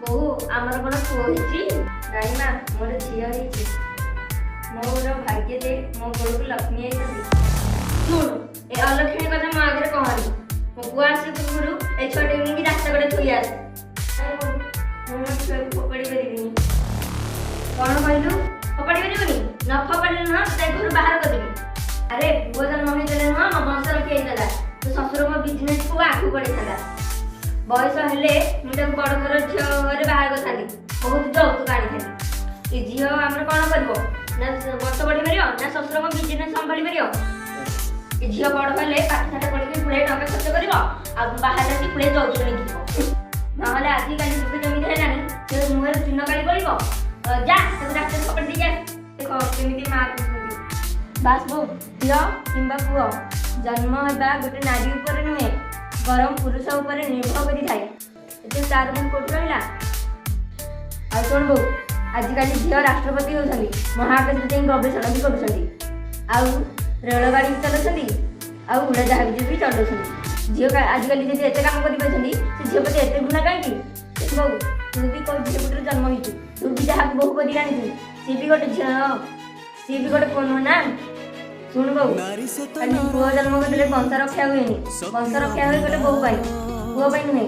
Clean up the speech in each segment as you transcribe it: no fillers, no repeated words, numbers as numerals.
ବୋହୁ ଆମର କଣ ପୁଅ ହେଇଛି? ନାଇଁ ମା, ମୋର ଝିଅ ହେଇଛି। ମୋର ଭାଗ୍ୟ ଯେ ମୋ ବୋହୂକୁ ଲକ୍ଷ୍ମୀ ହେଇଛନ୍ତି। ଶୁଣ, ଏ ଅଲକ୍ଷ୍ମୀ କଥା ମୋ ଆଗରେ କହନି। ମୋ ପୁଅ ଆସି ପୂର୍ବରୁ ଏ ଛୁଆଟି ନେଇକି ରାସ୍ତା କଡ଼େ ଥୋଇ ଆସ। ମୁଁ ମୋ ଛୁଆକୁ ଫୋପାଡ଼ି ପାରିବିନି। କଣ କହିଲୁ? ଫୋପାଡ଼ି ପାରିବୁନି? ନ ଫୋପାଡ଼ିଲେ ନୁହଁ ତତେ ଘରୁ ବାହାର କରିଦେବି। ଆରେ ପୁଅ ଜନ୍ମ ହେଇଥିଲେ ନୁହଁ ମୋ ବଂଶ ରଖି ହେଇଥିଲା। ତୋ ଶ୍ୱଶୁର ମୋ ବିଜନେସକୁ ଆଗକୁ ବଢ଼େଇଥାନ୍ତା। ବୟସ ହେଲେ ମୁଁ ତାକୁ ବଡ଼ ଘର ଝିଅ ଘରେ ବାହାର କରିଥାନ୍ତି। ବହୁତ ଯୌତୁକ ଆଣିଥାନ୍ତି। ଏ ଝିଅ ଆମର କଣ କରିବ? ନା ବଂଶ ବଢ଼େଇ ପାରିବ, ନା ଶ୍ୱଶୁରଙ୍କ ବିଜନେସ ସମ୍ଭାଳି ପାରିବ। ଏ ଝିଅ ବଡ଼ ହେଲେ ପାଠଶାଠ ପଢ଼ିକି ପୁଳେ ଟଙ୍କା ଖର୍ଚ୍ଚ କରିବ, ଆଉ ବାହାରେ ଆସି ପୁଳେ ଯୌତୁକ ନେଇକି ଯିବ। ନହେଲେ ଆଜିକାଲି ଯୁଗ ଯେମିତି ହେଲାଣି ସେ ମୁହଁରେ ଚୂନ କାଳି ପଡ଼ିବ। ଯା ତାକୁ ରାସ୍ତାରେ ଫୋପାଡ଼ି ଦେଇକି ଆସ। ଦେଖ କେମିତି ମା କହୁଛନ୍ତି। ବାସ୍ ବୋଉ, ଝିଅ କିମ୍ବା ପୁଅ ଜନ୍ମ ହେବା ଗୋଟେ ନାରୀ ଉପରେ ନୁହେଁ, ବରଂ ପୁରୁଷ ଉପରେ ନିର୍ଭର କରିଥାଏ। ଏତେ ତାର ବି କୋଉଠି ରହିଲା? ଆଉ ଶୁଣ ବୋଉ, ଆଜିକାଲି ଝିଅ ରାଷ୍ଟ୍ରପତି ହେଉଛନ୍ତି, ମହାକାଶରେ ଯାଇ ଗବେଷଣା ବି କରୁଛନ୍ତି, ଆଉ ରେଳଗାଡ଼ି ବି ଚଲାଉଛନ୍ତି, ଆଉ ଉଡ଼ାଜାହାଜ ବି ଚଲାଉଛନ୍ତି। ଝିଅ ଆଜିକାଲି ଯଦି ଏତେ କାମ କରିପାରୁଛନ୍ତି, ସେ ଝିଅ ପ୍ରତି ଏତେ ଘୃଣା କାହିଁକି? ବୋଉ, ତୁ ବି କୋଉ ଝିଅ ପେଟରୁ ଜନ୍ମ ହେଇଛୁ, ତୁ ବି ଯାହାକୁ ବୋହୂ କରି ଆଣିଛୁ ସିଏ ବି ଗୋଟେ ଝିଅ, ସିଏ ବି ଗୋଟେ ପୁଅ ନୁହଁ ନା? ଶୁଣ ବୋଉ, ଖାଲି ପୁଅ ଜନ୍ମ କରିଦେଲେ ବଂଶ ରକ୍ଷା ହୁଏନି। ବଂଶ ରକ୍ଷା ହୁଏ ଗୋଟେ ବୋହୂ ପାଇଁ, ପୁଅ ପାଇଁ ନୁହେଁ।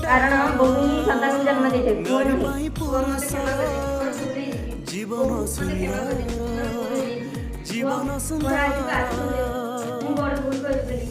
କାରଣ ବୋହୂ ହିଁ ସନ୍ତାନକୁ ଜନ୍ମ ଦେଇଥାଏ, ପୁଅ ନୁହେଁ। ପୁଅ ମତେ କ୍ଷମା କରିଦେବି, ବୋହୂ ମତେ କ୍ଷମା କରିଦେବି। ମୁଁ ବଡ଼ ଭୁଲ କରିଦେଲି।